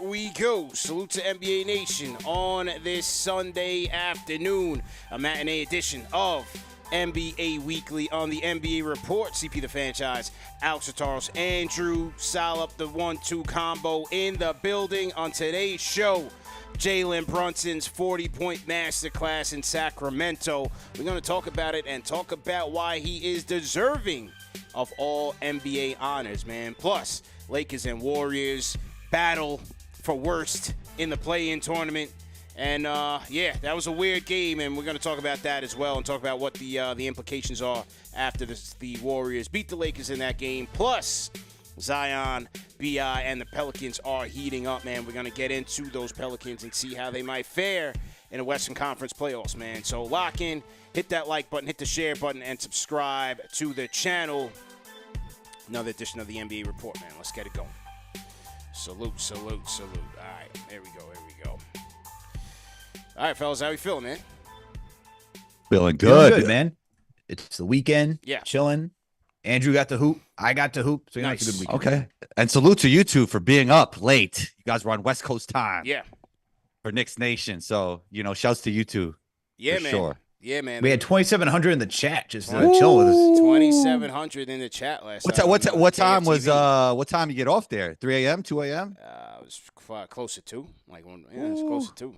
we go. Salute to NBA Nation on this Sunday afternoon, a matinee edition of NBA Weekly on the NBA Report. CP the Franchise, Alex Charles, Andrew Salop, the 1-2 combo in the building. On today's show, Jalen Brunson's 40-point masterclass in Sacramento. We're going to talk about it and talk about why he is deserving of all NBA honors, man. Plus, Lakers and Warriors battle for worst in the play-in tournament. And, that was a weird game, and we're going to talk about that as well and talk about what the implications are after the Warriors beat the Lakers in that game. Plus, Zion, B.I., and the Pelicans are heating up, man. We're going to get into those Pelicans and see how they might fare in the Western Conference playoffs, man. So lock in, hit that like button, hit the share button, and subscribe to the channel. Another edition of the NBA Report, man. Let's get it going. Salute, salute, salute. All right, there we go, here we go. All right, fellas, how you feeling, man? Feeling good, man. It's the weekend. Yeah. Chilling. Andrew got to hoop. I got to hoop. So Nice. it's a good weekend. Okay. And salute to you two for being up late. You guys were on West Coast time. Yeah. For Knicks Nation. So, shouts to you two. Yeah, for man. Sure. Yeah, man. We had 2,700 in the chat just chilling with us. 2,700 in the chat last night. What time was KFTV. what time you get off there? 3 a.m., 2 a.m.? It was close to 2. It's close to 2.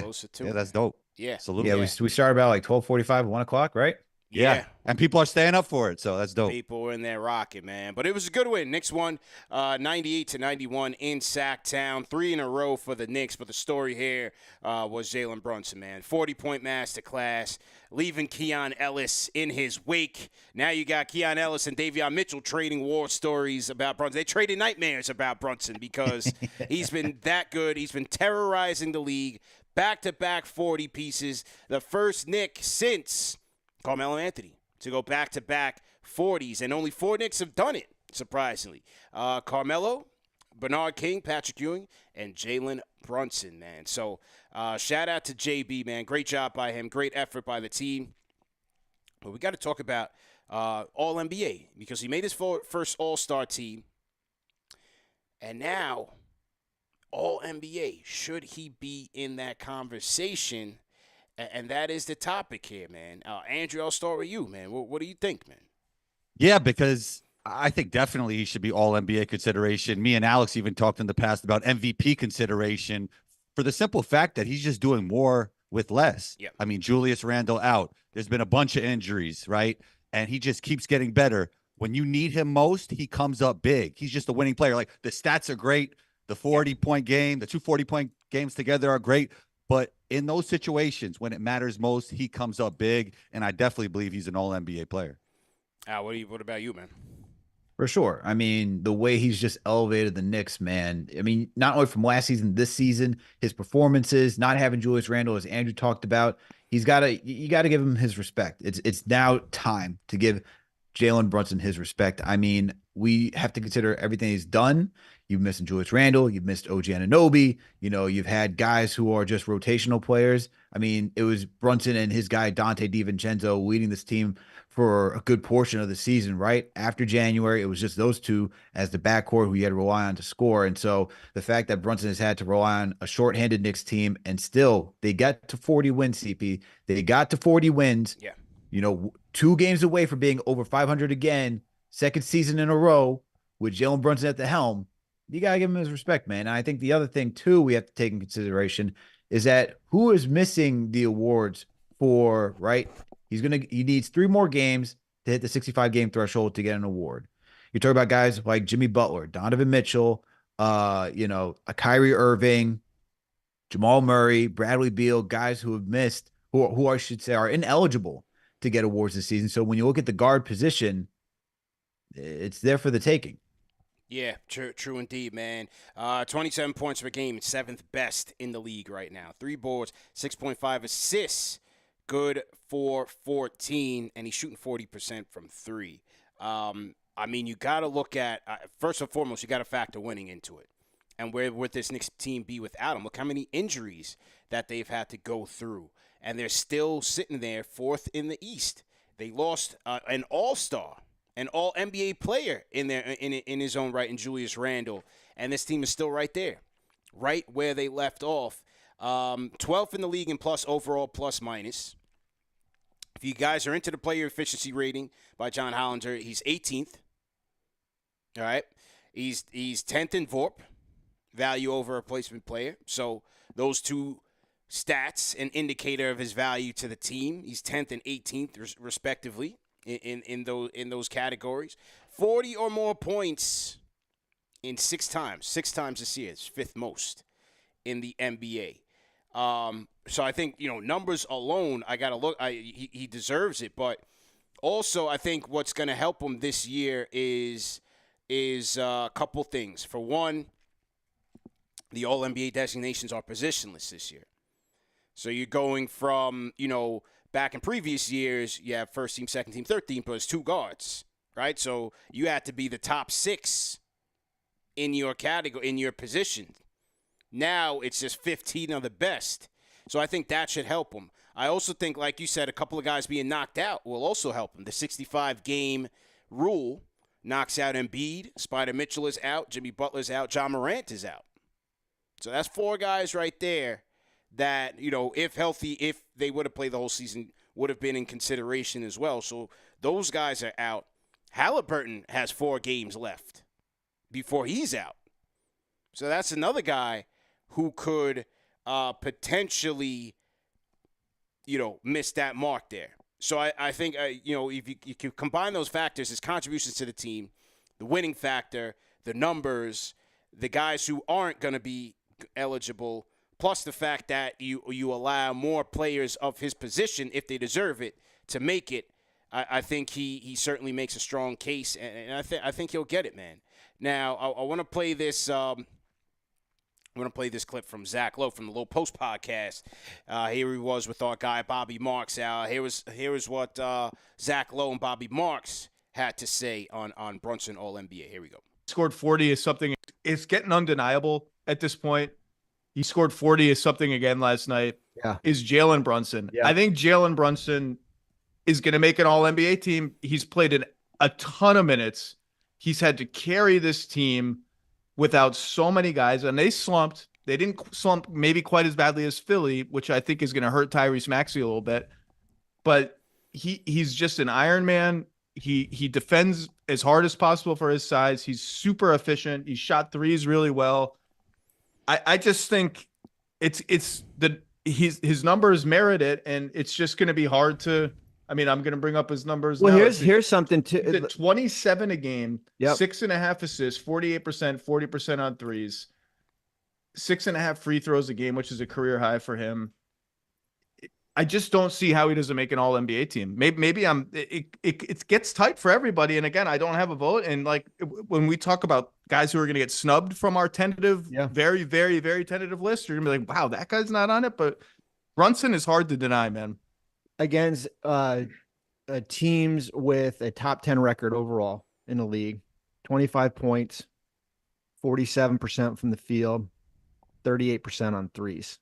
Close to 2. Yeah, that's dope. Yeah. Salute. Yeah, we started about like 12:45, 1 o'clock, right? Yeah. And people are staying up for it, so that's dope. People were in there rocking, man. But it was a good win. Knicks won 98-91 in Sacktown. 3 in a row for the Knicks. But the story here was Jalen Brunson, man. 40-point masterclass, leaving Keon Ellis in his wake. Now you got Keon Ellis and Davion Mitchell trading war stories about Brunson. They traded nightmares about Brunson because he's been that good. He's been terrorizing the league. Back-to-back 40 pieces. The first Knick since Carmelo Anthony to go back-to-back 40s, and only 4 Knicks have done it, surprisingly. Carmelo, Bernard King, Patrick Ewing, and Jalen Brunson, man. So shout out to JB, man. Great job by him. Great effort by the team. But we got to talk about All-NBA because he made his first All-Star team, and now All-NBA. Should he be in that conversation? And that is the topic here, man. Andrew, I'll start with you, man. What do you think, man? Yeah, because I think definitely he should be all NBA consideration. Me and Alex even talked in the past about MVP consideration for the simple fact that he's just doing more with less. Yeah. I mean, Julius Randle out. There's been a bunch of injuries, right? And he just keeps getting better. When you need him most, he comes up big. He's just a winning player. Like, the stats are great. The 40-point game, the 2 40-point games together are great. But in those situations, when it matters most, he comes up big, and I definitely believe he's an all-NBA player. What about you, man? For sure. I mean, the way he's just elevated the Knicks, man. I mean, not only from last season, this season, his performances, not having Julius Randle, as Andrew talked about, you got to give him his respect. It's now time to give Jalen Brunson his respect. I mean, we have to consider everything he's done. You've missed Julius Randle. You've missed OG Anunoby. You've had guys who are just rotational players. I mean, it was Brunson and his guy, Dante DiVincenzo, leading this team for a good portion of the season, right? After January, it was just those two as the backcourt who you had to rely on to score. And so the fact that Brunson has had to rely on a shorthanded Knicks team, and still they got to 40 wins, CP. They got to 40 wins. Yeah. 2 games away from being over 500 again, second season in a row with Jalen Brunson at the helm. You got to give him his respect, man. And I think the other thing, too, we have to take in consideration is that who is missing the awards for, right? He needs 3 more games to hit the 65-game threshold to get an award. You talk about guys like Jimmy Butler, Donovan Mitchell, a Kyrie Irving, Jamal Murray, Bradley Beal, guys who have missed, who I should say are ineligible to get awards this season. So when you look at the guard position, it's there for the taking. Yeah, true indeed, man. 27 points per game, 7th best in the league right now. 3 boards, 6.5 assists, good for 14, and he's shooting 40% from 3. I mean, you got to look at, first and foremost, you got to factor winning into it. And where would this Knicks team be without him? Look how many injuries that they've had to go through. And they're still sitting there 4th in the East. They lost an all-star, an all-NBA player in his own right in Julius Randle. And this team is still right there right where they left off. 12th in the league in plus overall plus minus. If you guys are into the player efficiency rating by John Hollander, he's 18th. All right. He's 10th in VORP, value over replacement player. So those two stats, an indicator of his value to the team. He's 10th and 18th, respectively, in those categories. 40 or more points in 6 times. 6 times this year. It's 5th most in the NBA. So I think, numbers alone, I got to look. He deserves it. But also, I think what's going to help him this year is a couple things. For one, the All-NBA designations are positionless this year. So you're going from, back in previous years, you have first team, second team, third team, but it's 2 guards, right? So you had to be the top 6 in your category, in your position. Now it's just 15 of the best. So I think that should help him. I also think, like you said, a couple of guys being knocked out will also help him. The 65-game rule knocks out Embiid. Spider Mitchell is out. Jimmy Butler's out. John Morant is out. So that's 4 guys right there that, if healthy, if they would have played the whole season, would have been in consideration as well. So those guys are out. Halliburton has 4 games left before he's out. So that's another guy who could potentially, miss that mark there. So I think, if you can combine those factors, his contributions to the team, the winning factor, the numbers, the guys who aren't going to be eligible, plus the fact that you allow more players of his position, if they deserve it, to make it, I think he certainly makes a strong case, and I think he'll get it, man. Now, I want to play this clip from Zach Lowe from the Low Post podcast. Here he was with our guy Bobby Marks. Here was what Zach Lowe and Bobby Marks had to say on Brunson All-NBA. Here we go. Scored 40 is something. It's getting undeniable at this point. He scored 40 is something again last night. Yeah. Is Jalen Brunson. Yeah. I think Jalen Brunson is going to make an All-NBA team. He's played in a ton of minutes. He's had to carry this team without so many guys, and they slumped. They didn't slump maybe quite as badly as Philly, which I think is going to hurt Tyrese Maxey a little bit. But he's just an Iron Man. He defends as hard as possible for his size. He's super efficient. He shot threes really well. I just think his numbers merit it, and it's just going to be hard to. I mean, I'm going to bring up his numbers. Well, now. here's something He's to at 27 a game, Yep. 6.5 assists, 48%, 40% on threes, 6.5 free throws a game, which is a career high for him. I just don't see how he doesn't make an All-NBA team. Maybe it gets tight for everybody. And again, I don't have a vote. And like when we talk about guys who are going to get snubbed from our tentative, very, very, very tentative list, you're gonna be like, wow, that guy's not on it. But Brunson is hard to deny, man. against teams with a top 10 record overall in the league. 25 points, 47% from the field, 38% on threes.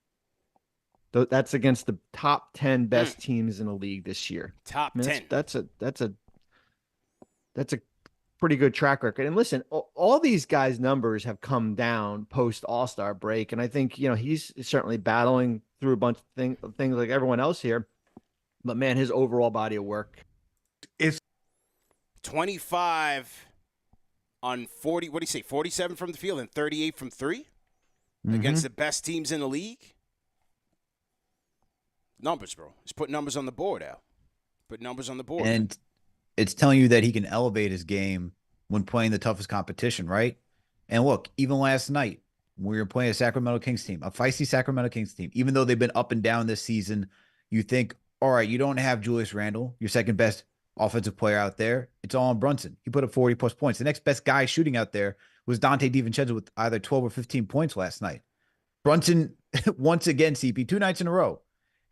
That's against the top 10 best teams in the league this year. Top 10. That's a pretty good track record. And listen, all these guys' numbers have come down post All-Star break, and I think he's certainly battling through a bunch of things like everyone else here. But man, his overall body of work is 25 on 40. What do you say? 47 from the field and 38 from 3 against the best teams in the league. Numbers, bro. Just put numbers on the board, Al. Put numbers on the board. And it's telling you that he can elevate his game when playing the toughest competition, right? And look, even last night, when we were playing a Sacramento Kings team, a feisty Sacramento Kings team, even though they've been up and down this season, you think, all right, you don't have Julius Randle, your second best offensive player out there. It's all on Brunson. He put up 40-plus points. The next best guy shooting out there was Dante DiVincenzo with either 12 or 15 points last night. Brunson, once again, CP, 2 nights in a row,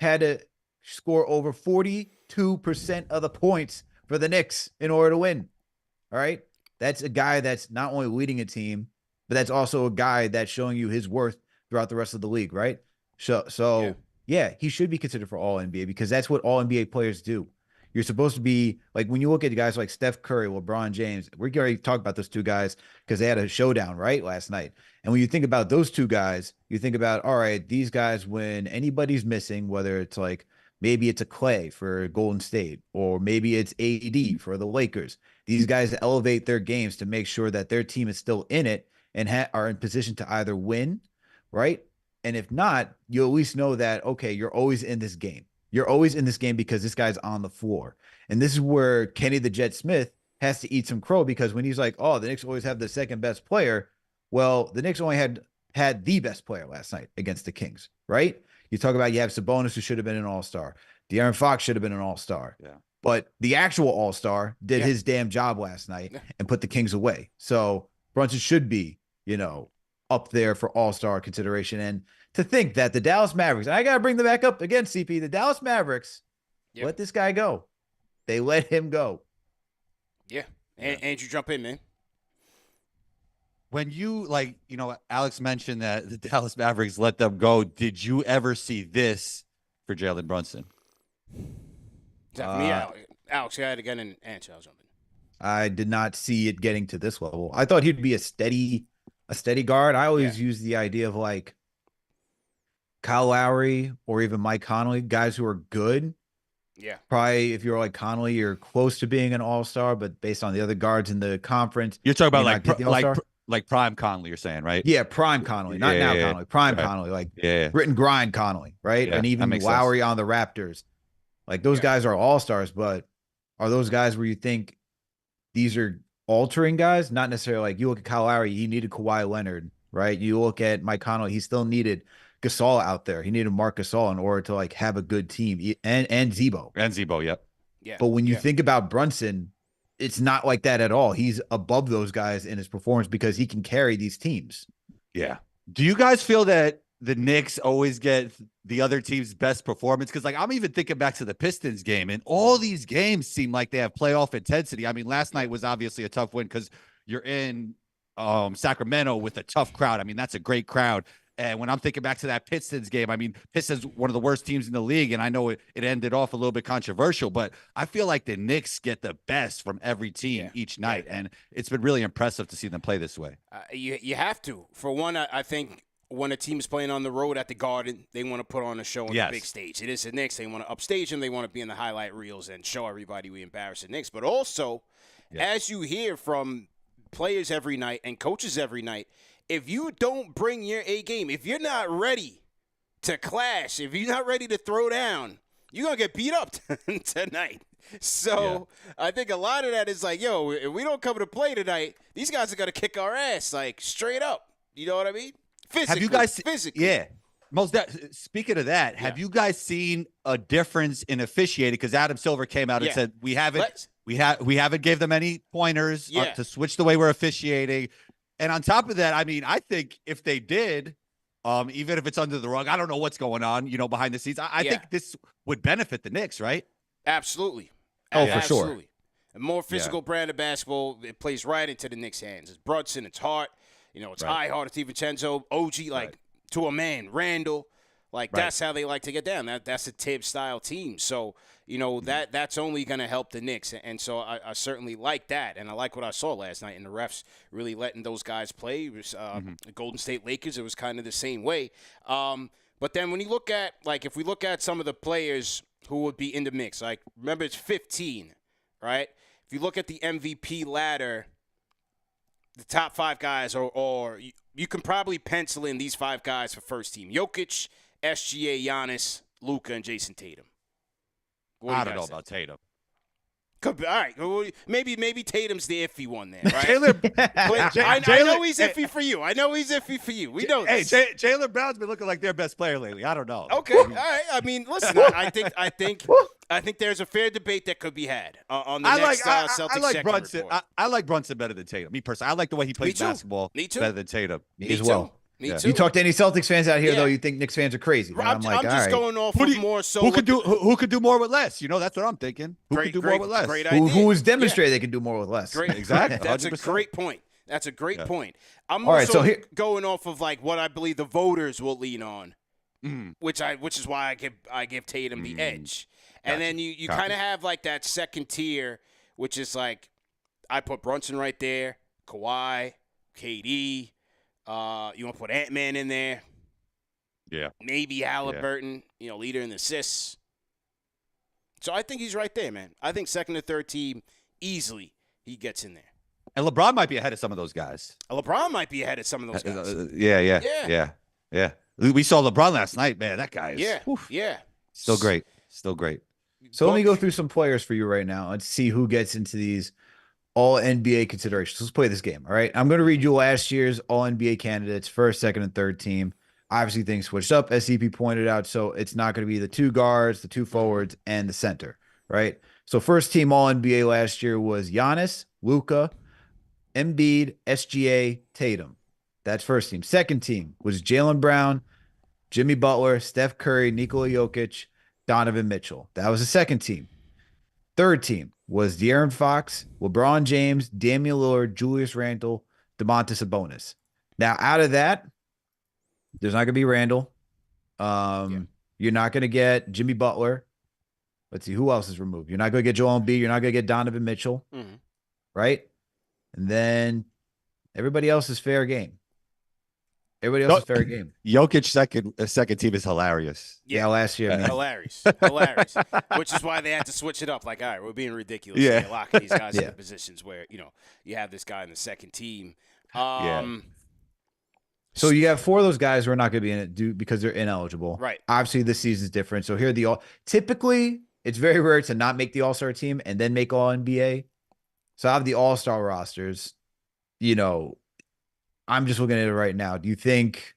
had to score over 42% of the points for the Knicks in order to win. All right? That's a guy that's not only leading a team, but that's also a guy that's showing you his worth throughout the rest of the league, right? So yeah, he should be considered for All-NBA because that's what All-NBA players do. You're supposed to be like when you look at guys like Steph Curry, LeBron James. We already talked about those two guys because they had a showdown right last night. And when you think about those two guys, you think about, all right, these guys, when anybody's missing, whether it's like maybe it's a Clay for Golden State or maybe it's AD for the Lakers, these guys elevate their games to make sure that their team is still in it and are in position to either win, right? And if not, you at least know that, okay, you're always in this game. You're always in this game because this guy's on the floor. And this is where Kenny the Jet Smith has to eat some crow, because when he's like, oh, the Knicks always have the second best player. Well, the Knicks only had the best player last night against the Kings, right? You talk about you have Sabonis, who should have been an all-star. De'Aaron Fox should have been an all-star. Yeah. But the actual all-star did his damn job last night and put the Kings away. So Brunson should be, up there for all-star consideration. And to think that the Dallas Mavericks, and I got to bring them back up again, CP, the Dallas Mavericks let this guy go. They let him go. Yeah. Andrew, jump in, man. When you, Alex mentioned that the Dallas Mavericks let them go, did you ever see this for Jalen Brunson? Is that for me? Alex, go ahead again and answer. I'll jump in. I did not see it getting to this level. I thought he'd be a steady guard. I always use the idea of like Kyle Lowry or even Mike Conley, guys who are good. Yeah. Probably if you're like Conley, you're close to being an all-star, but based on the other guards in the conference. You're talking about like prime Conley, you're saying, right? Yeah, prime Conley. Not now Conley. Prime Conley. Like grit and grind Conley, right? Yeah, and even Lowry on the Raptors. Like those guys are all-stars, but are those guys where you think these are altering guys? Not necessarily. Like you look at Kyle Lowry, he needed Kawhi Leonard, right? You look at Mike Conley, he still needed Gasol out there. He needed Marc Gasol in order to like have a good team, and Zebo. And Zebo, yep. Yeah. But when you think about Brunson, it's not like that at all. He's above those guys in his performance because he can carry these teams. Yeah. Do you guys feel that the Knicks always get the other team's best performance? Because I'm even thinking back to the Pistons game, and all these games seem like they have playoff intensity. I mean, last night was obviously a tough win because you're in Sacramento with a tough crowd. I mean, that's a great crowd. And when I'm thinking back to that Pistons game, I mean, Pistons, one of the worst teams in the league, and I know it ended off a little bit controversial, but I feel like the Knicks get the best from every team each night, and it's been really impressive to see them play this way. You have to. For one, I think when a team's playing on the road at the Garden, they want to put on a show on the big stage. It is the Knicks. They want to upstage them. They want to be in the highlight reels and show everybody we embarrass the Knicks. But also, as you hear from players every night and coaches every night, if you don't bring your A game, if you're not ready to clash, if you're not ready to throw down, you're going to get beat up tonight. So I think a lot of that is like, yo, if we don't come to play tonight, these guys are going to kick our ass, like, straight up. You know what I mean? Physically. Have you guys physically? Yeah. Speaking of that, have you guys seen a difference in officiating? Because Adam Silver came out and said we haven't gave them any pointers to switch the way we're officiating. And on top of that, I mean, I think if they did, even if it's under the rug, I don't know what's going on, behind the scenes. I think this would benefit the Knicks, right? Absolutely. Oh, for sure. A more physical brand of basketball, it plays right into the Knicks' hands. It's Brunson, it's Hart, it's Ihart, it's DiVincenzo, OG, to a man, Randall. That's how they like to get down. That's a Tibbs-style team. So, that's only going to help the Knicks. And so I certainly like that. And I like what I saw last night. And the refs really letting those guys play. It was the Golden State Lakers. It was kind of the same way. But then when you look at, if we look at some of the players who would be in the mix, remember it's 15, right? If you look at the MVP ladder, the top 5 guys, or you can probably pencil in these 5 guys for first team. Jokic, SGA, Giannis, Luka, and Jason Tatum. I don't know about Tatum. Could be, all right. Maybe Tatum's the iffy one there, right? I know he's iffy for you. We know this. Hey, Jalen Brown's been looking like their best player lately. I don't know. Okay, all right. I mean, listen, I think there's a fair debate that could be had on the next Celtics I like second Brunson. report. I like Brunson better than Tatum. Me personally, I like the way he plays basketball better than Tatum. Me as well. Me too. You talk to any Celtics fans out here, though, you think Knicks fans are crazy. I'm just going off of more so. Who could do more with less? That's what I'm thinking. Who could do more with less? Great idea. Who has demonstrated they can do more with less? Great. Exactly. That's 100%. a great point. That's a great point. I'm All right, also so going off of what I believe the voters will lean on, which is why I give Tatum the edge. And then you kind of have like that second tier, which is like I put Brunson right there, Kawhi, KD. You want to put Ant-Man in there. Yeah. Maybe Halliburton, leader in the assists. So I think he's right there, man. I think second or third team, easily, he gets in there. And LeBron might be ahead of some of those guys. LeBron might be ahead of some of those guys. Yeah. We saw LeBron last night, man. That guy is still great. Still great. So let me go through some players for you right now and see who gets into these all NBA considerations. Let's play this game. All right. I'm going to read you last year's all NBA candidates, first, second, and third team. Obviously, things switched up, as CP pointed out. So it's not going to be the two guards, the two forwards, and the center. Right. So first team all NBA last year was Giannis, Luka, Embiid, SGA, Tatum. That's first team. Second team was Jalen Brown, Jimmy Butler, Steph Curry, Nikola Jokic, Donovan Mitchell. That was the second team. Third team was De'Aaron Fox, LeBron James, Damian Lillard, Julius Randle, Domantas Sabonis. Now, out of that, there's not going to be Randle. You're not going to get Jimmy Butler. Let's see, who else is removed? You're not going to get Joel Embiid. You're not going to get Donovan Mitchell. Mm-hmm. Right? And then everybody else is fair game. Everybody else is fair game. Jokic second team is hilarious. Yeah, last year. Man. Hilarious. Which is why they had to switch it up. Like, all right, we're being ridiculous. Yeah. You're locking these guys into positions where, you have this guy in the second team. So you have four of those guys who are not going to be in it because they're ineligible. Right. Obviously, this season's different. So here are the all. Typically, it's very rare to not make the All-Star team and then make All NBA. So I have the All-Star rosters. I'm just looking at it right now. Do you think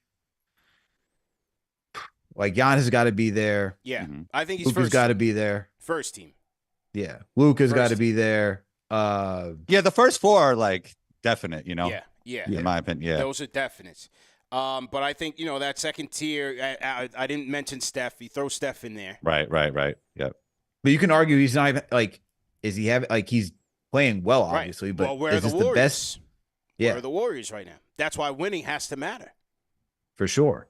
like Giannis has got to be there? Yeah, I think he's Luka's got to be there. First team. Yeah, Luka's got to be there. The first four are like definite. Yeah. In my opinion, those are definite. But I think that second tier. I didn't mention Steph. You throw Steph in there. Right. Yep. But you can argue he's not even like. Is he having like he's playing well, obviously? Right. But where are is the this Warriors? The best? Yeah. Where are the Warriors right now? That's why winning has to matter. For sure.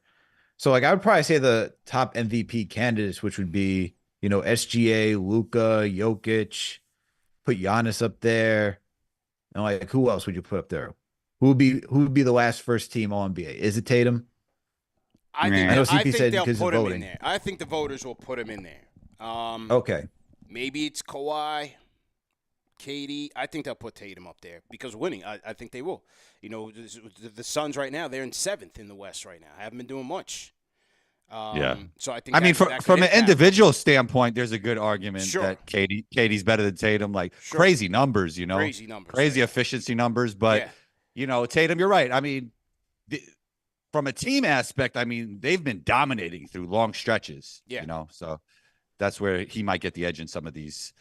So like I would probably say the top MVP candidates, which would be SGA, Luka, Jokic, put Giannis up there, and like who else would you put up there? Who would be the last first team All NBA? Is it Tatum? I think they'll put him in there. I think the voters will put him in there. Okay. Maybe it's Kawhi, KD. I think they'll put Tatum up there because winning. I think they will. The Suns right now, they're in 7th in the West right now. I haven't been doing much. So I think. I mean, from an individual standpoint, there's a good argument that KD's better than Tatum. Like crazy numbers, crazy efficiency numbers. But Tatum, you're right. I mean, from a team aspect, I mean, they've been dominating through long stretches. Yeah. So that's where he might get the edge in some of these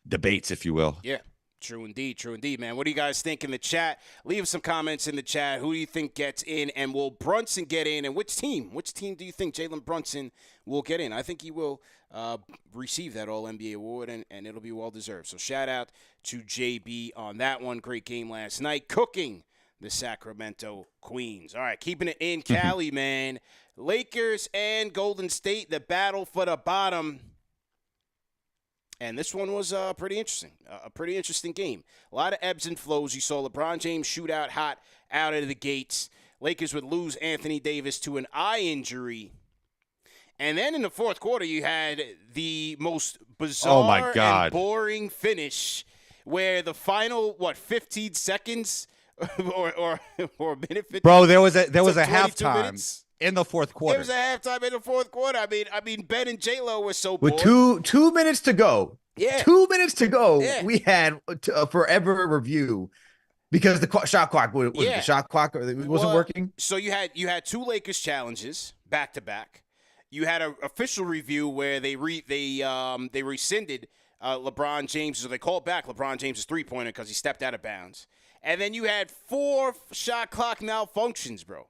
debates, if you will. Yeah. True indeed, man. What do you guys think in the chat? Leave some comments in the chat. Who do you think gets in, and will Brunson get in? And which team? Which team do you think Jalen Brunson will get in? I think he will receive that All-NBA award, and it'll be well-deserved. So shout out to JB on that one. Great game last night. Cooking the Sacramento Queens. All right, keeping it in Cali, man. Lakers and Golden State, the battle for the bottom. And this one was pretty interesting, a pretty interesting game. A lot of ebbs and flows. You saw LeBron James shoot out hot out of the gates. Lakers would lose Anthony Davis to an eye injury. And then in the fourth quarter, you had the most bizarre and boring finish where the final, 15 seconds or a minute 50? Bro, there was a halftime in the fourth quarter. There was a halftime in the fourth quarter. I mean, Ben and J-Lo were so bored. With 2 minutes to go. Yeah. 2 minutes to go. Yeah. We had a forever review because the shot clock was the shot clock wasn't working. So you had 2 Lakers challenges back to back. You had an official review where they rescinded LeBron James, or they called back LeBron James' three-pointer because he stepped out of bounds. And then you had 4 shot clock malfunctions, bro.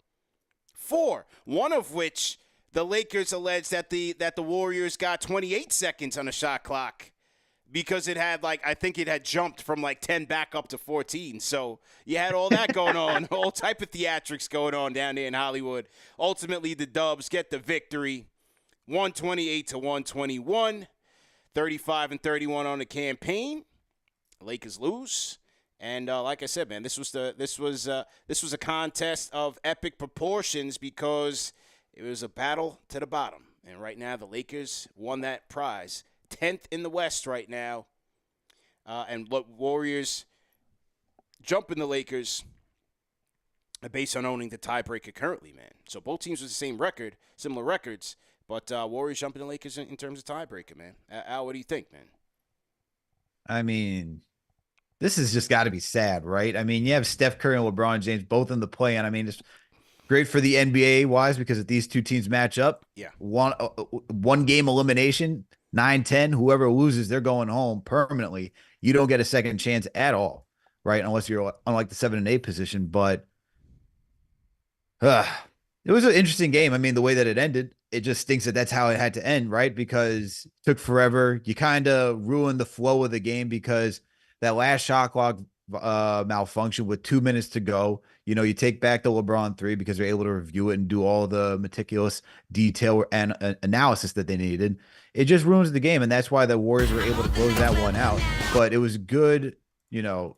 4. One of which the Lakers alleged that the Warriors got 28 seconds on the shot clock because it had I think it had jumped from 10 back up to 14. So you had all that going on, all type of theatrics going on down there in Hollywood. Ultimately, the Dubs get the victory, 128-121. 35-31 on the campaign. The Lakers lose. And like I said, man, this was a contest of epic proportions because it was a battle to the bottom. And right now, the Lakers won that prize, 10th in the West right now. And Warriors jumping the Lakers based on owning the tiebreaker currently, man. So both teams with the same record, similar records, but Warriors jumping the Lakers in terms of tiebreaker, man. Al, what do you think, man? I mean, this has just got to be sad, right? I mean, you have Steph Curry and LeBron James both in the play, and I mean, it's great for the NBA wise because if these two teams match up, one game elimination, 9-10, whoever loses, they're going home permanently. You don't get a second chance at all, right? Unless you're unlike the 7 and 8 position. But it was an interesting game. I mean, the way that it ended, it just stinks that that's how it had to end, right? Because it took forever. You kind of ruined the flow of the game because that last shot clock malfunction with 2 minutes to go. You know, you take back the LeBron 3 because they're able to review it and do all the meticulous detail and analysis that they needed. It just ruins the game, and that's why the Warriors were able to close that one out. But it was good. You know,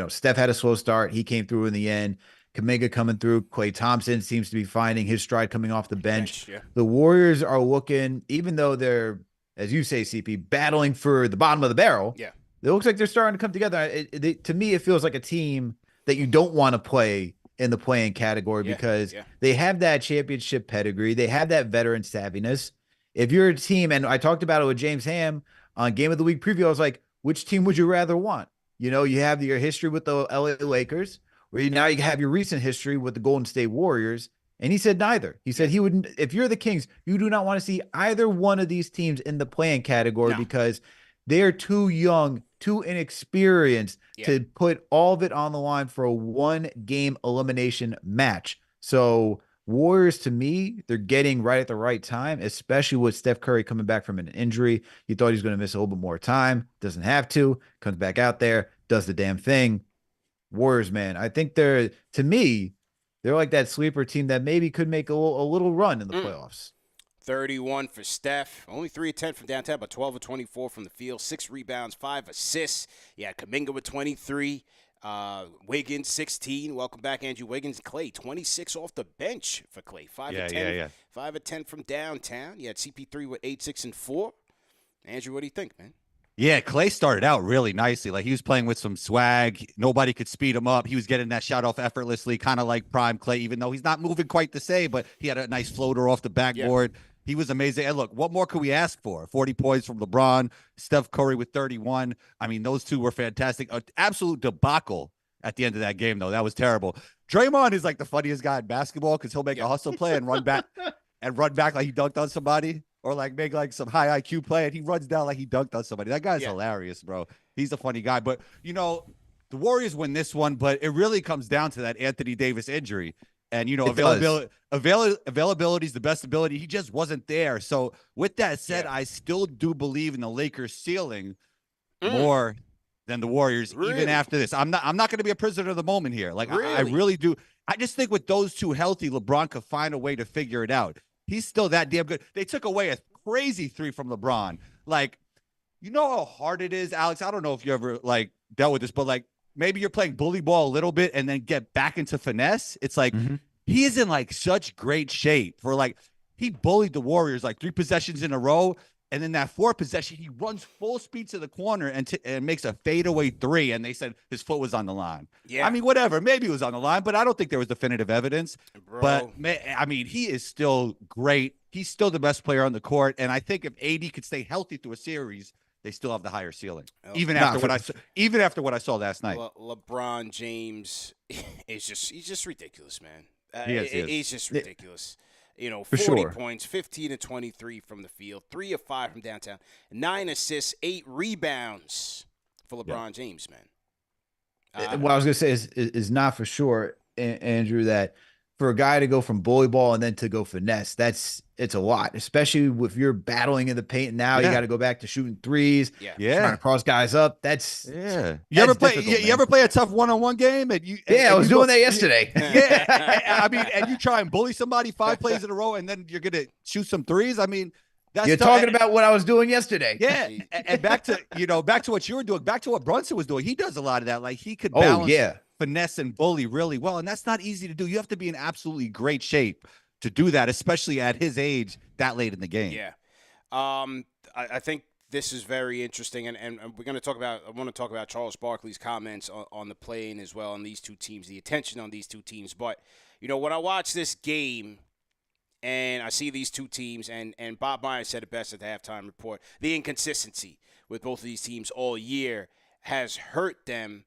Steph had a slow start. He came through in the end. Kuminga coming through. Klay Thompson seems to be finding his stride coming off the bench. Yeah. The Warriors are looking, even though they're, as you say, CP, battling for the bottom of the barrel. Yeah. It looks like they're starting to come together. To me, it feels like a team that you don't want to play in the playing category because they have that championship pedigree. They have that veteran savviness. If you're a team, and I talked about it with James Ham on Game of the Week preview, I was like, which team would you rather want? You know, you have your history with the LA Lakers, where now you have your recent history with the Golden State Warriors. And he said neither. He said he wouldn't. If you're the Kings, you do not want to see either one of these teams in the playing category because they're too young, too inexperienced to put all of it on the line for a 1-game elimination match. So Warriors, to me, they're getting right at the right time, especially with Steph Curry coming back from an injury. You thought he was going to miss a little bit more time. Doesn't have to. Comes back out there, does the damn thing. Warriors, man, I think they're like that sleeper team that maybe could make a little run in the playoffs. 31 for Steph. Only 3 of 10 from downtown, but 12 of 24 from the field. 6 rebounds, 5 assists. Yeah, Kuminga with 23. Wiggins, 16. Welcome back, Andrew Wiggins. Klay, 26 off the bench for Klay. 5 of 10. 5 of 10 from downtown. You had CP3 with 8, 6, and 4. Andrew, what do you think, man? Yeah, Klay started out really nicely. Like, he was playing with some swag. Nobody could speed him up. He was getting that shot off effortlessly, kind of like prime Klay, even though he's not moving quite the same, but he had a nice floater off the backboard. Yeah. He was amazing. And look, what more could we ask for? 40 points from LeBron, Steph Curry with 31. I mean, those two were fantastic. An absolute debacle at the end of that game, though. That was terrible. Draymond is like the funniest guy in basketball because he'll make a hustle play and run back like he dunked on somebody, or like make like some high IQ play and he runs down like he dunked on somebody. That guy's hilarious, bro. He's a funny guy. But, you know, the Warriors win this one, but it really comes down to that Anthony Davis injury. And, you know, availability is the best ability. He just wasn't there. So with that said, I still do believe in the Lakers ceiling more than the Warriors, even after this. I'm not going to be a prisoner of the moment here. Like, I really do. I just think with those two healthy, LeBron could find a way to figure it out. He's still that damn good. They took away a crazy 3 from LeBron. Like, you know how hard it is, Alex? I don't know if you ever, like, dealt with this, but, like, maybe you're playing bully ball a little bit and then get back into finesse. It's like he is in like such great shape for like he bullied the Warriors like 3 possessions in a row. And then that 4th possession, he runs full speed to the corner and makes a fadeaway 3. And they said his foot was on the line. Yeah. I mean, whatever. Maybe it was on the line, but I don't think there was definitive evidence. Bro. But, I mean, he is still great. He's still the best player on the court. And I think if AD could stay healthy through a series, they still have the higher ceiling, even after what I saw last night. LeBron James he's just ridiculous, man. He is. He's just ridiculous. You know, 40 points, 15 of 23 from the field, 3 of 5 from downtown, 9 assists, 8 rebounds for LeBron James, man. What I was going to say is not for sure, Andrew, that for a guy to go from bully ball and then to go finesse, it's a lot, especially if you're battling in the paint. Now you got to go back to shooting threes, trying to cross guys up. You ever play a tough one-on-one game? I was doing that yesterday. I mean, and you try and bully somebody 5 plays in a row, and then you're gonna shoot some threes. I mean, That's You're tough. talking about what I was doing yesterday. Yeah, and back to what you were doing, back to what Brunson was doing. He does a lot of that. Like he could Oh, balance, yeah. finesse, and bully really well, and that's not easy to do. You have to be in absolutely great shape to do that, especially at his age, that late in the game. Yeah, I think this is very interesting, and we're going to talk about. I want to talk about Charles Barkley's comments on the playing as well on these two teams, the attention on these two teams. But when I watch this game. And I see these two teams, and Bob Myers said it best at the halftime report. The inconsistency with both of these teams all year has hurt them.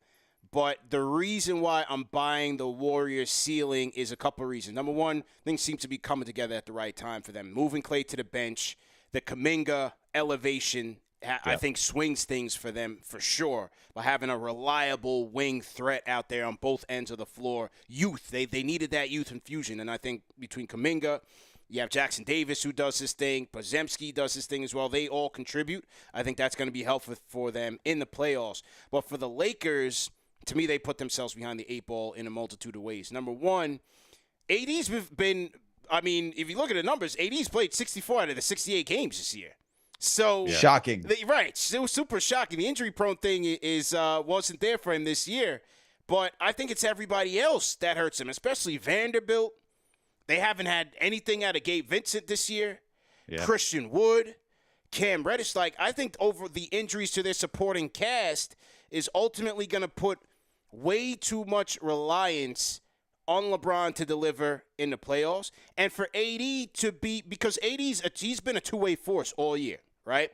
But the reason why I'm buying the Warriors ceiling is a couple of reasons. Number one, things seem to be coming together at the right time for them. Moving Klay to the bench, the Kuminga elevation, I think swings things for them for sure. By having a reliable wing threat out there on both ends of the floor. Youth, they needed that youth infusion. And I think between Kuminga, you have Jackson Davis who does his thing. Podziemski does his thing as well. They all contribute. I think that's going to be helpful for them in the playoffs. But for the Lakers, to me, they put themselves behind the 8 ball in a multitude of ways. Number one, AD's been, if you look at the numbers, AD's played 64 out of the 68 games this year. So shocking, right? It was super shocking. The injury-prone thing wasn't there for him this year, but I think it's everybody else that hurts him, especially Vanderbilt. They haven't had anything out of Gabe Vincent this year. Yeah. Christian Wood, Cam Reddish. I think over the injuries to their supporting cast is ultimately going to put way too much reliance on LeBron to deliver in the playoffs, and for AD to be, because he's been a two-way force all year. Right?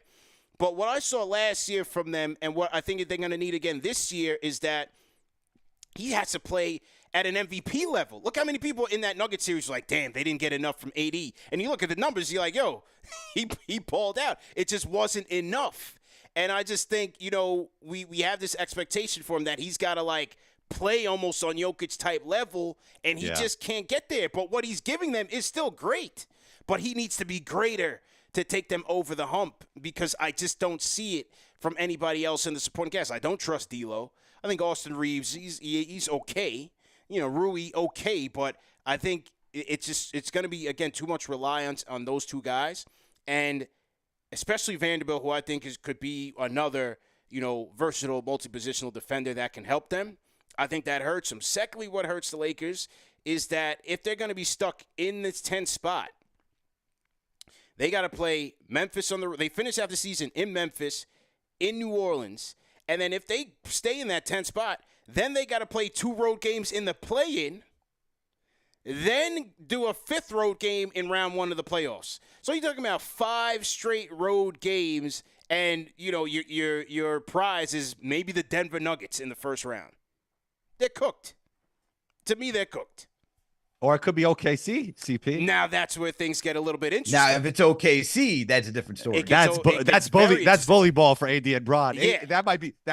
But what I saw last year from them and what I think they're going to need again this year is that he has to play at an MVP level. Look how many people in that Nuggets series were like, damn, they didn't get enough from AD. And you look at the numbers, you're like, yo, he balled out. It just wasn't enough. And I just think, we have this expectation for him that he's got to, play almost on Jokic type level, and he just can't get there. But what he's giving them is still great. But he needs to be greater to take them over the hump, because I just don't see it from anybody else in the supporting cast. I don't trust D'Lo. I think Austin Reeves, he's okay. Rui, okay. But I think it's going to be, again, too much reliance on those two guys. And especially Vanderbilt, who I think could be another, versatile, multi-positional defender that can help them. I think that hurts them. Secondly, what hurts the Lakers is that if they're going to be stuck in this 10th spot, they got to play Memphis they finish out the season in Memphis, in New Orleans, and then if they stay in that 10th spot, then they got to play 2 road games in the play-in, then do a 5th road game in round 1 of the playoffs. So you're talking about 5 straight road games, and your prize is maybe the Denver Nuggets in the first round. They're cooked. To me, they're cooked. Or it could be OKC, CP. Now that's where things get a little bit interesting. Now, if it's OKC, that's a different story. That's bully ball for AD and Bron. Yeah. That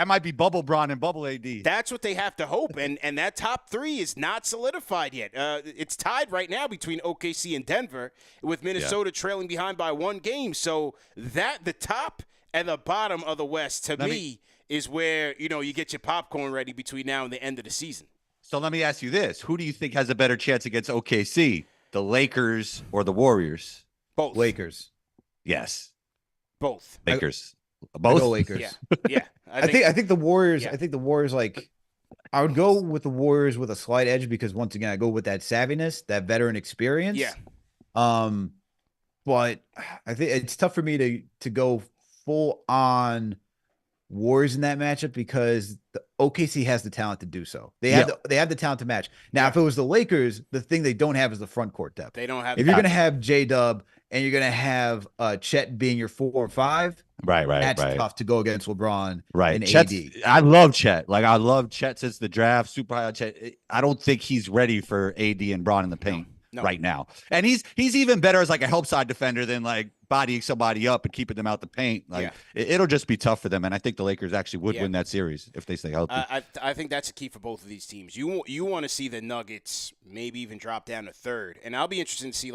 might be bubble Bron and bubble AD. That's what they have to hope, and that top 3 is not solidified yet. It's tied right now between OKC and Denver, with Minnesota trailing behind by 1 game. So the top and the bottom of the West, to me, is where you get your popcorn ready between now and the end of the season. So let me ask you this. Who do you think has a better chance against OKC, the Lakers or the Warriors? Both. Lakers. Yes. Both. Lakers. Both? Both? I go Lakers. Yeah. I think the Warriors, I would go with the Warriors with a slight edge because, once again, I go with that savviness, that veteran experience. Yeah. But I think it's tough for me to go full on Warriors in that matchup because the OKC has the talent to do so. They have the talent to match. Now, if it was the Lakers, the thing they don't have is the front court depth. They don't have. If you're going to have J-Dub and you're going to have Chet being your 4 or 5, that's tough to go against LeBron and AD. I love Chet. I love Chet since the draft. Super high on Chet. I don't think he's ready for AD and Bron in the paint right now. And he's even better as a help side defender than bodying somebody up and keeping them out the paint. It'll just be tough for them. And I think the Lakers actually would win that series if they stay healthy. I think that's a key for both of these teams. You want to see the Nuggets maybe even drop down to 3rd. And I'll be interested to see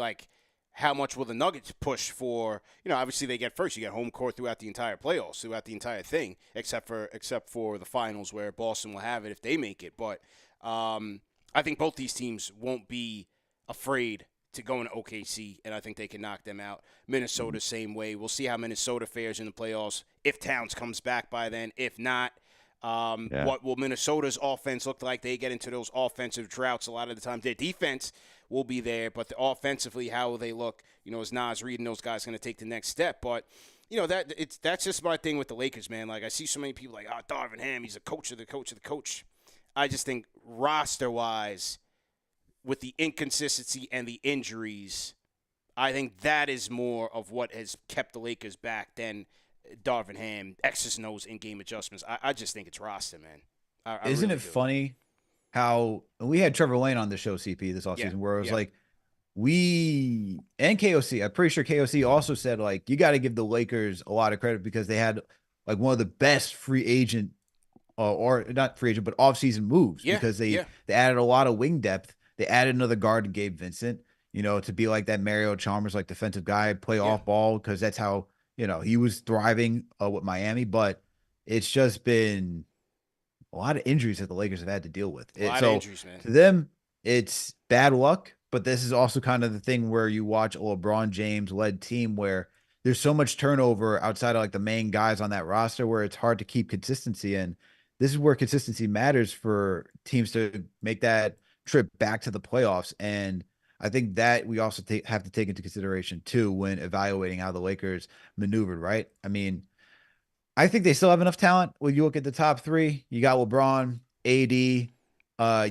how much will the Nuggets push for, obviously they get first. You get home court throughout the entire playoffs, throughout the entire thing, except for the finals where Boston will have it if they make it. But I think both these teams won't be afraid to go into OKC, and I think they can knock them out. Minnesota, same way. We'll see how Minnesota fares in the playoffs if Towns comes back by then. If not, what will Minnesota's offense look like? They get into those offensive droughts a lot of the time. Their defense will be there, but offensively, how will they look? Is Nas Reed and those guys going to take the next step? But that's just my thing with the Lakers, man. Like, I see so many people like, Darvin Ham, he's a coach of the coach of the coach. I just think roster-wise, with the inconsistency and the injuries, I think that is more of what has kept the Lakers back than Darvin Ham, X's and O's in-game adjustments. I just think it's roster, man. Isn't it funny how we had Trevor Lane on the show, CP, this offseason, where it was like, we and KOC, I'm pretty sure KOC also said, like, you got to give the Lakers a lot of credit because they had like one of the best free agent or not free agent, but offseason moves because they added a lot of wing depth. They added another guard to Gabe Vincent, to be like that Mario Chalmers, like defensive guy, play off ball, because that's how, he was thriving with Miami. But it's just been a lot of injuries that the Lakers have had to deal with. A lot of injuries, man. To them, it's bad luck. But this is also kind of the thing where you watch a LeBron James led team where there's so much turnover outside of like the main guys on that roster where it's hard to keep consistency. And this is where consistency matters for teams to make that trip back to the playoffs. And I think that we also have to take into consideration too when evaluating how the Lakers maneuvered, right? I mean, I think they still have enough talent. When you look at the top three, you got LeBron, AD,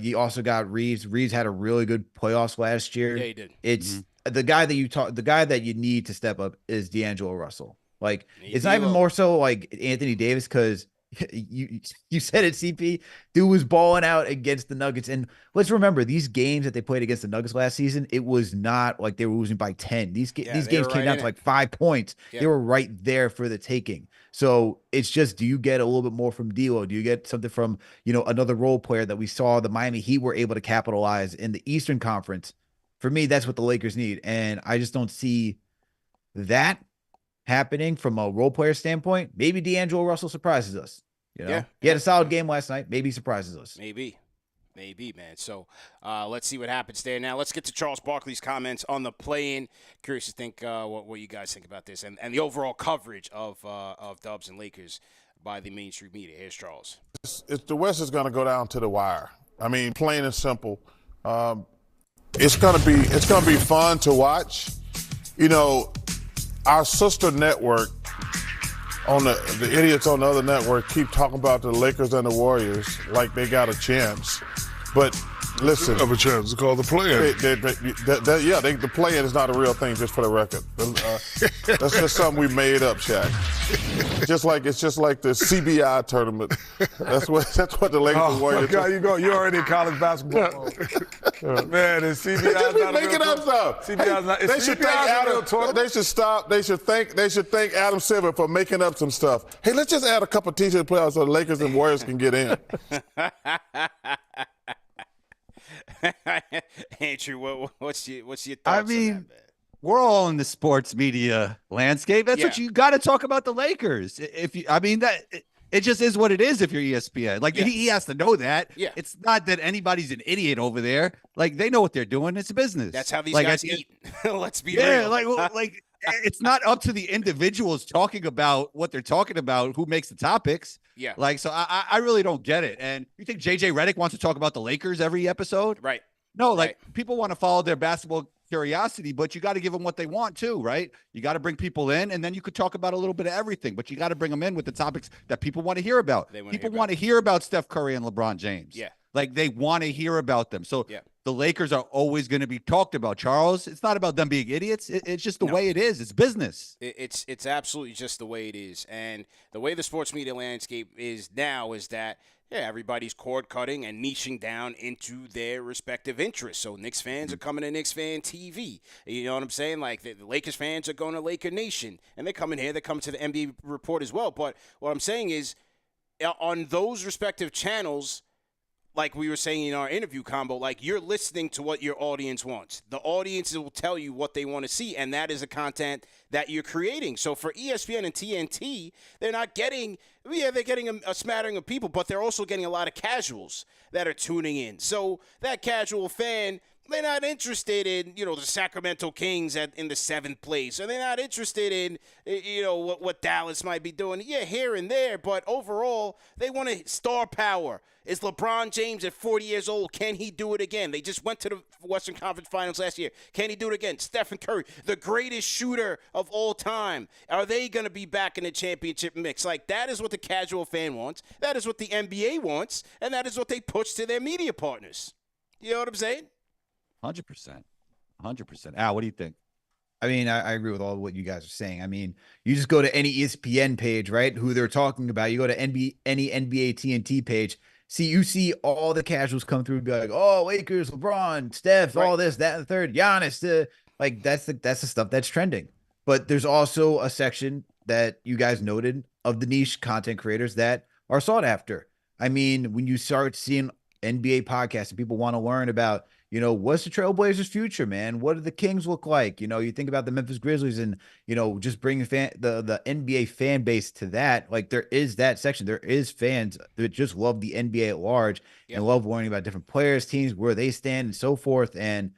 you also got Reeves. Reeves had a really good playoffs last year. Yeah, he did. It's the guy that you need to step up is D'Angelo Russell. Like, it's not even more so like Anthony Davis, because you said it, CP. Dude was balling out against the Nuggets. And let's remember, these games that they played against the Nuggets last season, it was not like they were losing by 10. These games came down to like 5 points. Yeah. They were right there for the taking. So it's just, do you get a little bit more from D'Lo? Do you get something from, another role player that we saw the Miami Heat were able to capitalize in the Eastern Conference? For me, that's what the Lakers need. And I just don't see that happening from a role player standpoint. Maybe D'Angelo Russell surprises us. He had a solid game last night. Maybe he surprises us. Maybe, man. So let's see what happens there. Now let's get to Charles Barkley's comments on the play-in. Curious to think what you guys think about this and the overall coverage of Dubs and Lakers by the mainstream media. Here's Charles. The West is going to go down to the wire. I mean, plain and simple. It's going to be fun to watch. Our sister network on the idiots on the other network keep talking about the Lakers and the Warriors like they got a chance. But listen, they have a chance. It's called the play-in. The play-in is not a real thing, just for the record. That's just something we made up, Shaq. It's just like the CBI tournament. That's what the Lakers and Warriors. Oh God, you're already in college basketball. Man, is CBI not making up stuff? CBI's not. They should thank Adam. They should stop. They should thank Adam Silver for making up some stuff. Hey, let's just add a couple teams to the playoffs so the Lakers and Warriors can get in. Andrew, what's your thoughts I on mean, that, man? We're all in the sports media landscape. That's what you got to talk about the Lakers. It just is what it is if you're ESPN. Like, he has to know that. Yeah. It's not that anybody's an idiot over there. Like, they know what they're doing. It's a business. That's how these guys eat. Let's be real. Yeah, like it's not up to the individuals talking about what they're talking about, who makes the topics. Yeah. Like, so I really don't get it. And you think JJ Redick wants to talk about the Lakers every episode? Right. No, like people want to follow their basketball curiosity, but you got to give them what they want too, right? You got to bring people in, and then you could talk about a little bit of everything, but you got to bring them in with the topics that people want to hear about. People want to hear about Steph Curry and LeBron James. Yeah. Like, they want to hear about them. So the Lakers are always going to be talked about, Charles. It's not about them being idiots. It's just the way it is. It's business. It's absolutely just the way it is. And the way the sports media landscape is now is that, everybody's cord cutting and niching down into their respective interests. So Knicks fans are coming to Knicks Fan TV. You know what I'm saying? Like, the Lakers fans are going to Laker Nation. And they're coming here. They're coming to the NBA Report as well. But what I'm saying is, on those respective channels, like we were saying in our interview combo, like, you're listening to what your audience wants. The audience will tell you what they want to see, and that is the content that you're creating. So for ESPN and TNT, they're not getting – they're getting a smattering of people, but they're also getting a lot of casuals that are tuning in. So that casual fan, They're not interested in, the Sacramento Kings in the 7th place. Or they're not interested in, what Dallas might be doing. Yeah, here and there. But overall, they want star power. Is LeBron James at 40 years old? Can he do it again? They just went to the Western Conference Finals last year. Can he do it again? Stephen Curry, the greatest shooter of all time. Are they going to be back in the championship mix? Like, that is what the casual fan wants. That is what the NBA wants. And that is what they push to their media partners. You know what I'm saying? 100%. 100%. Al, what do you think? I mean, I agree with all of what you guys are saying. I mean, you just go to any ESPN page, right? Who they're talking about. You go to any NBA TNT page. You see all the casuals come through and be like, oh, Lakers, LeBron, Steph, right. all this, that, and the third, Giannis. Like, that's the stuff that's trending. But there's also a section that you guys noted of the niche content creators that are sought after. I mean, when you start seeing NBA podcasts and people want to learn about, what's the Trailblazers' future, man? What do the Kings look like? You think about the Memphis Grizzlies and, just bringing the NBA fan base to that. Like, there is that section. There is fans that just love the NBA at large and love learning about different players, teams, where they stand and so forth. And,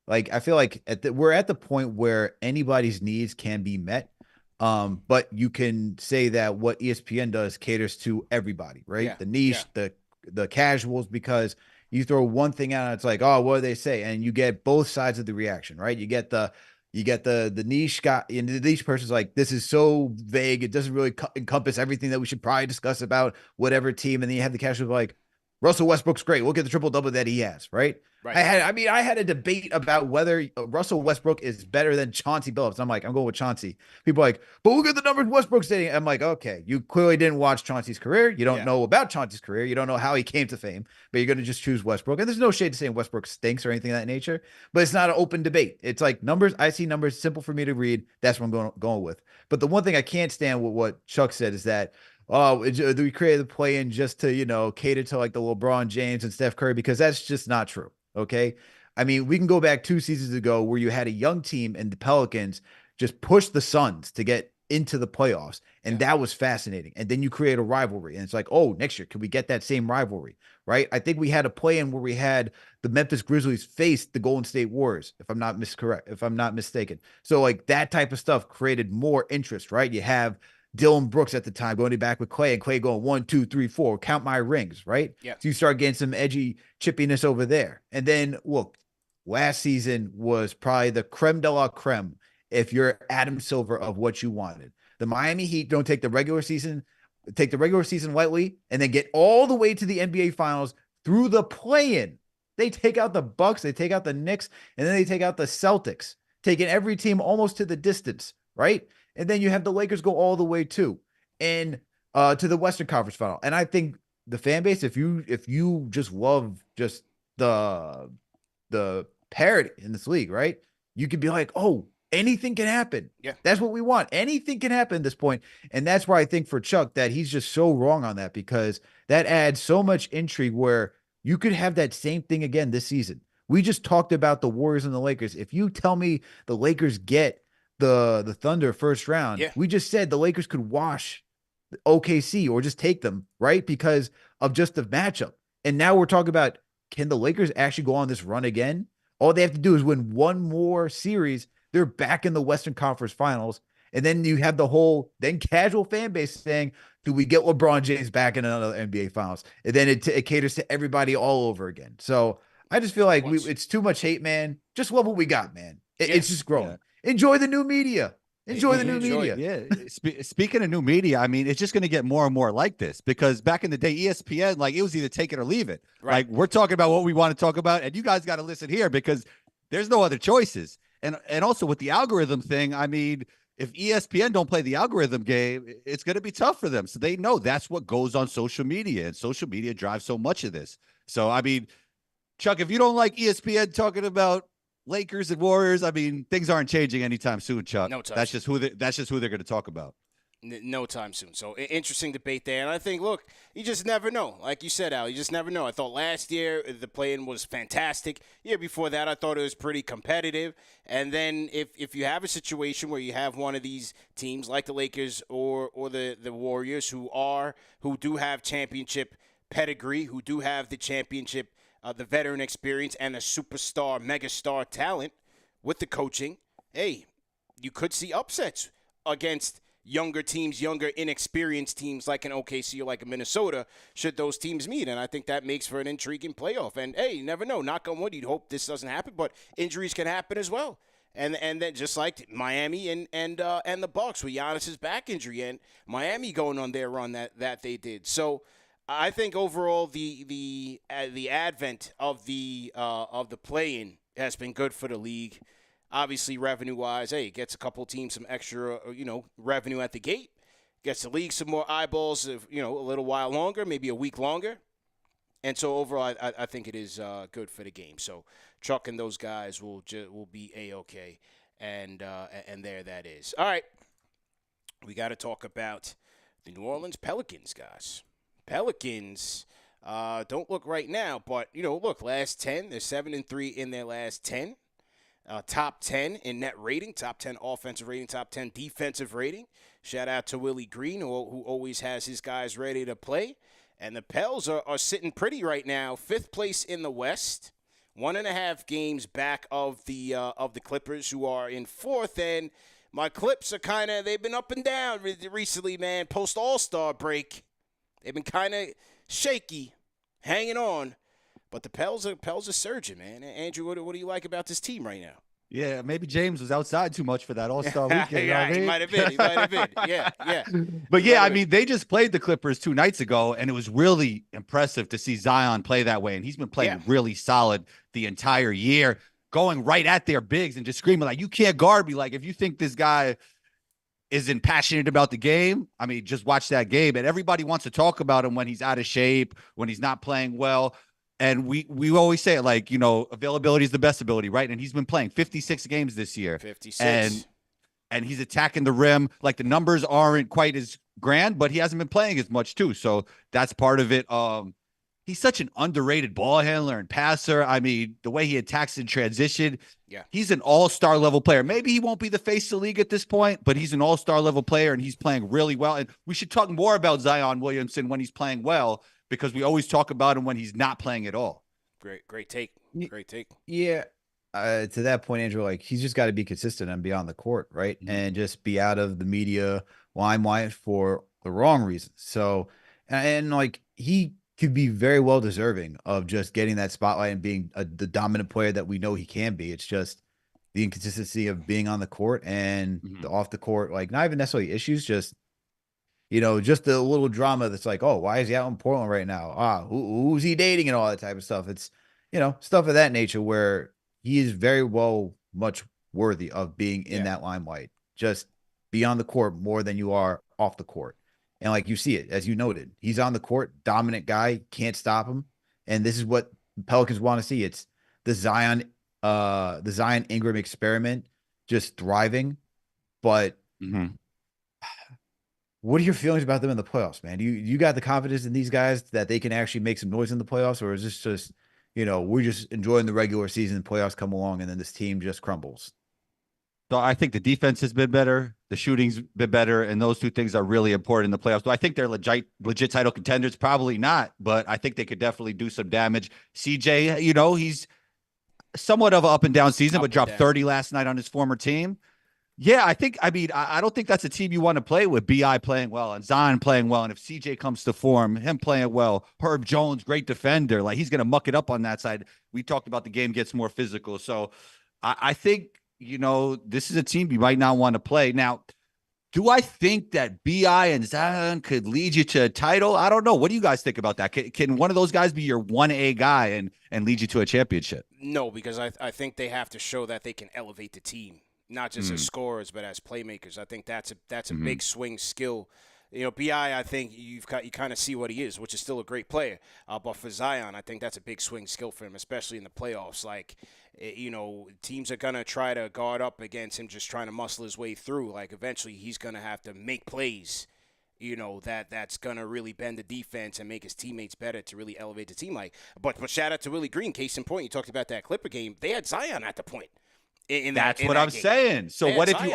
like, I feel like we're at the point where anybody's needs can be met. But you can say that what ESPN does caters to everybody, right? Yeah. The niche, the casuals, because you throw one thing out and it's like, oh, what do they say? And you get both sides of the reaction, right? You get the niche guy, and the niche person's like, this is so vague. It doesn't really encompass everything that we should probably discuss about whatever team. And then you have the casual like, Russell Westbrook's great. Look at the triple-double that he has, right? Right. I had a debate about whether Russell Westbrook is better than Chauncey Billups. I'm like, I'm going with Chauncey. People are like, but look at the numbers Westbrook's hitting. I'm like, okay, you clearly didn't watch Chauncey's career. You don't know about Chauncey's career. You don't know how he came to fame, but you're going to just choose Westbrook. And there's no shade to saying Westbrook stinks or anything of that nature, but it's not an open debate. It's like numbers. I see numbers, simple for me to read. That's what I'm going with. But the one thing I can't stand with what Chuck said is that, we created the play-in just to, cater to like the LeBron James and Steph Curry, because that's just not true. Okay. I mean, we can go back 2 seasons ago where you had a young team and the Pelicans just push the Suns to get into the playoffs. And that was fascinating. And then you create a rivalry. And it's like, oh, next year, can we get that same rivalry? Right. I think we had a play-in where we had the Memphis Grizzlies face the Golden State Warriors, if I'm not mistaken. So like that type of stuff created more interest, right? You have Dylan Brooks at the time going back with Clay, and Clay going 1, 2, 3, 4, count my rings, right? Yeah. So you start getting some edgy chippiness over there. And then look, last season was probably the creme de la creme if you're Adam Silver of what you wanted. The Miami Heat don't take the regular season lightly and then get all the way to the NBA Finals through the play-in. They take out the Bucks, they take out the Knicks, and then they take out the Celtics, taking every team almost to the distance, right? And then you have the Lakers go all the way to the Western Conference Final. And I think the fan base, if you just love just the parity in this league, right? You could be like, oh, anything can happen. Yeah. That's what we want. Anything can happen at this point. And that's why I think for Chuck that he's just so wrong on that, because that adds so much intrigue where you could have that same thing again this season. We just talked about the Warriors and the Lakers. If you tell me the Lakers get the Thunder first round, we just said the Lakers could wash OKC or just take them, right? Because of just the matchup. And now we're talking about, can the Lakers actually go on this run again? All they have to do is win one more series. They're back in the Western Conference Finals. And then you have the whole casual fan base saying, do we get LeBron James back in another NBA Finals? And then it caters to everybody all over again. So I just feel like it's too much hate, man. Just love what we got, man. It's just growing. Yeah. Enjoy the new media. Enjoy the new media. Yeah. Speaking of new media, I mean, it's just going to get more and more like this, because back in the day, ESPN, like, it was either take it or leave it. Right. Like, we're talking about what we want to talk about, and you guys got to listen here because there's no other choices. And also with the algorithm thing, I mean, if ESPN don't play the algorithm game, it's going to be tough for them. So they know that's what goes on social media, and social media drives so much of this. So, I mean, Chuck, if you don't like ESPN talking about Lakers and Warriors, I mean, things aren't changing anytime soon, Chuck. No time. That's just who they're going to talk about. No time soon. So interesting debate there. And I think, look, you just never know. Like you said, Al, you just never know. I thought last year the play-in was fantastic. Year before that, I thought it was pretty competitive. And then if you have a situation where you have one of these teams like the Lakers or the Warriors who do have championship pedigree, who do have the championship the veteran experience and the superstar, megastar talent with the coaching, hey, you could see upsets against younger teams, younger, inexperienced teams like an OKC or like a Minnesota, should those teams meet. And I think that makes for an intriguing playoff. And, hey, you never know. Knock on wood, you'd hope this doesn't happen, but injuries can happen as well. And then just like Miami and the Bucks with Giannis's back injury and Miami going on their run that they did. So I think overall the advent of the play-in has been good for the league. Obviously, revenue-wise, hey, it gets a couple teams some extra, revenue at the gate. Gets the league some more eyeballs, a little while longer, maybe a week longer. And so overall, I think it is good for the game. So Chuck and those guys will be A-OK. And there that is. All right. We got to talk about the New Orleans Pelicans, guys. Pelicans don't look right now, but, look, last 10. They're 7-3 in their last 10. Top 10 in net rating, top 10 offensive rating, top 10 defensive rating. Shout out to Willie Green, who always has his guys ready to play. And the Pels are sitting pretty right now, 5th place in the West, 1.5 games back of the Clippers, who are in 4th. And my Clips are they've been up and down recently, man. Post All-Star break, they've been kind of shaky, hanging on. But the Pels are surging, man. Andrew, what do you like about this team right now? Yeah, maybe James was outside too much for that All-Star weekend. Yeah, he might have been. Yeah. But yeah, I mean, they just played the Clippers 2 nights ago, and it was really impressive to see Zion play that way. And he's been playing really solid the entire year, going right at their bigs and just screaming like, "You can't guard me!" Like, if you think this guy isn't passionate about the game, I mean, just watch that game. And everybody wants to talk about him when he's out of shape, when he's not playing well. And we always say it like, availability is the best ability, right? And he's been playing 56 games this year. 56. And he's attacking the rim. Like, the numbers aren't quite as grand, but he hasn't been playing as much too. So that's part of it. He's such an underrated ball handler and passer. I mean, the way he attacks in transition, he's an all-star level player. Maybe he won't be the face of the league at this point, but he's an all-star level player, and he's playing really well. And we should talk more about Zion Williamson when he's playing well, because we always talk about him when he's not playing at all. Great take. Yeah. To that point, Andrew, like, he's just got to be consistent and be on the court, right? Mm-hmm. And just be out of the media limelight for the wrong reasons. So, and like, he could be very well deserving of just getting that spotlight and being the dominant player that we know he can be. It's just the inconsistency of being on the court and the off the court, like, not even necessarily issues, just just the little drama that's like, oh, why is he out in Portland right now? Who's he dating and all that type of stuff. It's, stuff of that nature where he is very well much worthy of being in that limelight. Just be on the court more than you are off the court. And like, you see it, as you noted, he's on the court, dominant guy, can't stop him. And this is what Pelicans want to see. It's the Zion Ingram experiment just thriving. But what are your feelings about them in the playoffs, man? You got the confidence in these guys that they can actually make some noise in the playoffs, or is this just, we're just enjoying the regular season, playoffs come along, and then this team just crumbles? So I think the defense has been better, the shooting's been better, and those two things are really important in the playoffs. Do I think they're legit title contenders? Probably not, but I think they could definitely do some damage. CJ, he's somewhat of an up and down season, but dropped 30 last night on his former team. Yeah, I don't think that's a team you want to play with. BI playing well and Zion playing well. And if CJ comes to form, him playing well, Herb Jones, great defender, like, he's going to muck it up on that side. We talked about the game gets more physical. So I think, this is a team you might not want to play. Now, do I think that BI and Zion could lead you to a title? I don't know. What do you guys think about that? Can one of those guys be your 1A guy and lead you to a championship? No, because I think they have to show that they can elevate the team. Not just as scorers, but as playmakers. I think that's a big swing skill. BI, I think you kind of see what he is, which is still a great player. But for Zion, I think that's a big swing skill for him, especially in the playoffs. Like, teams are going to try to guard up against him, just trying to muscle his way through. Like, eventually he's going to have to make plays, that's going to really bend the defense and make his teammates better to really elevate the team. But shout out to Willie Green, case in point. You talked about that Clipper game. They had Zion at the point. That's what I'm saying. So what if you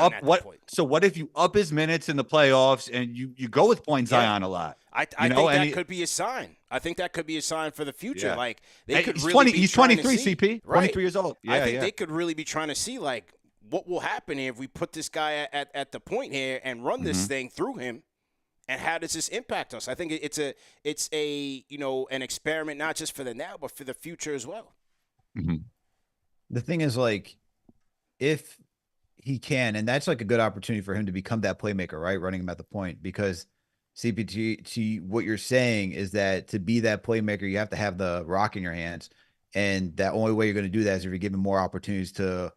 what if you up his minutes in the playoffs and you go with point Zion a lot? I think that could be a sign. I think that could be a sign for the future. Yeah. Like they could he's really 20, be he's trying 23, to see, CP, right. 23 years old. Yeah, I think they could really be trying to see like what will happen here if we put this guy at the point here and run this thing through him, and how does this impact us? I think it's a an experiment not just for the now but for the future as well. Mm-hmm. The thing is, like, if he can, and that's like a good opportunity for him to become that playmaker, right? Running him at the point, because CPT, what you're saying is that to be that playmaker, you have to have the rock in your hands. And that only way you're going to do that is if you're given more opportunities to,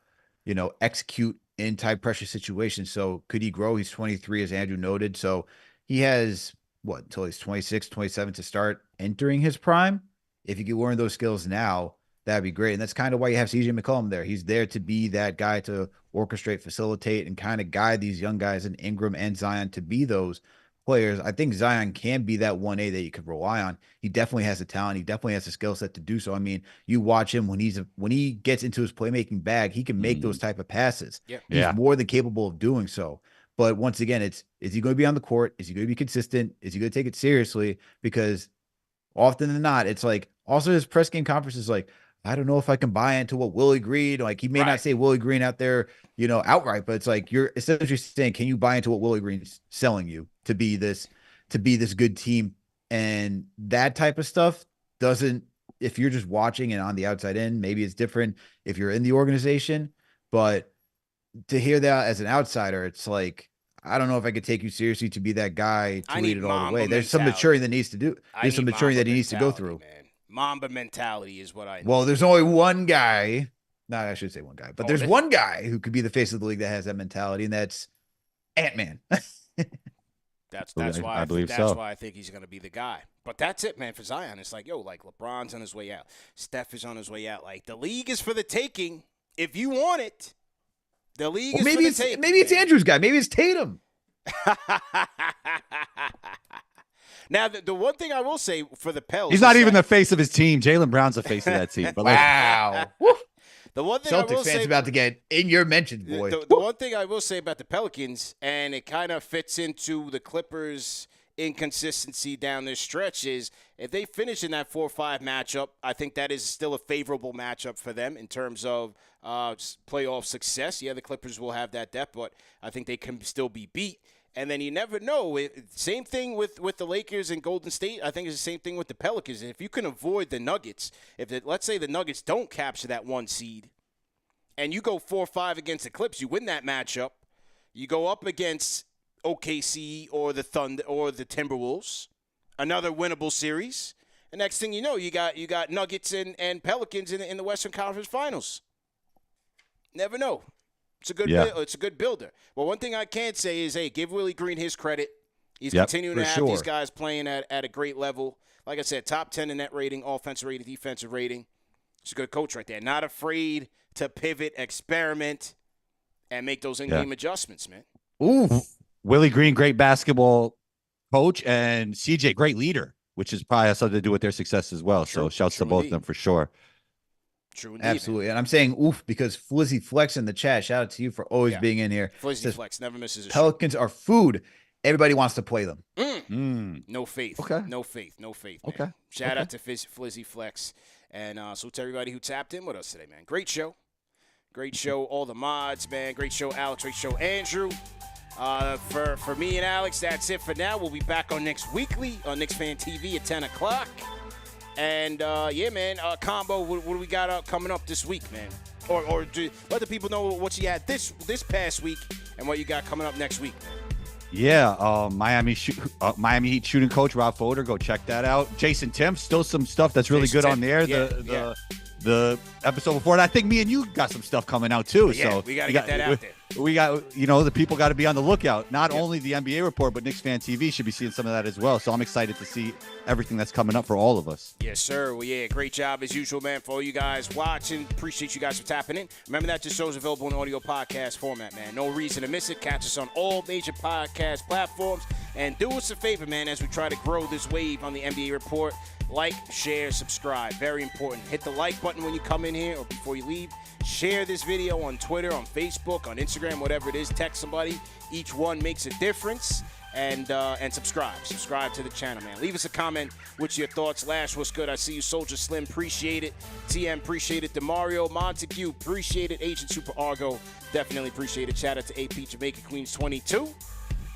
execute in tight pressure situations. So could he grow? He's 23, as Andrew noted. So he has until he's 26, 27 to start entering his prime. If you could learn those skills now, that'd be great. And that's kind of why you have CJ McCollum there. He's there to be that guy to orchestrate, facilitate, and kind of guide these young guys in Ingram and Zion to be those players. I think Zion can be that 1A that you could rely on. He definitely has the talent. He definitely has the skill set to do so. I mean, you watch him when he gets into his playmaking bag, he can make those type of passes. Yeah. He's more than capable of doing so. But once again, is he going to be on the court? Is he going to be consistent? Is he going to take it seriously? Because often than not, it's like, also his press game conference is like, I don't know if I can buy into what Willie Green, like he may not say Willie Green out there, outright, but it's like you're essentially saying, can you buy into what Willie Green's selling you to be this good team? And that type of stuff doesn't, if you're just watching and on the outside in, maybe it's different if you're in the organization, but to hear that as an outsider, it's like, I don't know if I could take you seriously to be that guy to lead it all the way. There's some maturing that needs to do. There's some maturing that he needs to go through. Man. Mamba mentality is what I know. Well, there's only one guy. No, I should say one guy, but there's one guy who could be the face of the league that has that mentality, and that's Ant-Man. That's why I think he's going to be the guy. But that's it, man, for Zion. It's like, like LeBron's on his way out. Steph is on his way out. Like, the league is for the taking. If you want it, the league is for the taking. Maybe it's Andrew's guy. Maybe it's Tatum. Now, the one thing I will say for the Pels, he's not even the face of his team. Jalen Brown's the face of that team. But wow. The one thing Celtics fans about to get in your mentions, boy. The one thing I will say about the Pelicans, and it kind of fits into the Clippers' inconsistency down this stretch, is if they finish in that 4-5 matchup, I think that is still a favorable matchup for them in terms of playoff success. Yeah, the Clippers will have that depth, but I think they can still be beat. And then you never know. Same thing with the Lakers and Golden State. I think it's the same thing with the Pelicans. If you can avoid the Nuggets, let's say the Nuggets don't capture that 1 seed, and you go 4-5 against the Clips, you win that matchup. You go up against OKC or the Thunder or the Timberwolves, another winnable series. The next thing you know, you got Nuggets and Pelicans in the Western Conference Finals. Never know. It's a good it's a good builder. Well, one thing I can say is, give Willie Green his credit. He's continuing to have these guys playing at a great level. Like I said, top 10 in net rating, offensive rating, defensive rating. He's a good coach right there. Not afraid to pivot, experiment, and make those in-game adjustments, man. Ooh. Willie Green, great basketball coach, and CJ, great leader, which is probably has something to do with their success as well. So shouts to both of them for sure. True indeed, absolutely. Man. And I'm saying oof because Flizzy Flex in the chat. Shout out to you for always being in here. Flizzy Flex never misses a Pelicans are food. Everybody wants to play them. No faith. Okay. No faith. Man. Okay. Shout out to Flizzy Flex. And salute to everybody who tapped in with us today, man. Great show. All the mods, man. Great show, Alex. Great show, Andrew. For me and Alex, that's it for now. We'll be back on next weekly on Knicks Fan TV at 10 o'clock. And, man, Combo, what do we got coming up this week, man? Or let the people know what you had this past week and what you got coming up next week, man. Yeah, Miami Heat shooting coach Rob Fodor. Go check that out. Jason Tim, still some stuff that's really good on there. The episode before that, I think me and you got some stuff coming out too. So we got to get that out there. We got, the people got to be on the lookout. Not only the NBA report, but Knicks Fan TV should be seeing some of that as well. So I'm excited to see everything that's coming up for all of us. Yes, sir. Well, great job as usual, man, for all you guys watching. Appreciate you guys for tapping in. Remember that this show is available in audio podcast format, man. No reason to miss it. Catch us on all major podcast platforms. And do us a favor, man, as we try to grow this wave on the NBA Report. Like, share, subscribe. Very important. Hit the like button when you come in here or before you leave. Share this video on Twitter, on Facebook, on Instagram, whatever it is. Text somebody. Each one makes a difference. And subscribe. Subscribe to the channel, man. Leave us a comment with your thoughts. Lash, what's good? I see you. Soldier Slim, appreciate it. TM, appreciate it. DeMario, Montague, appreciate it. Agent Super Argo, definitely appreciate it. Shout out to AP Jamaica Queens 22.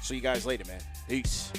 See you guys later, man. Peace.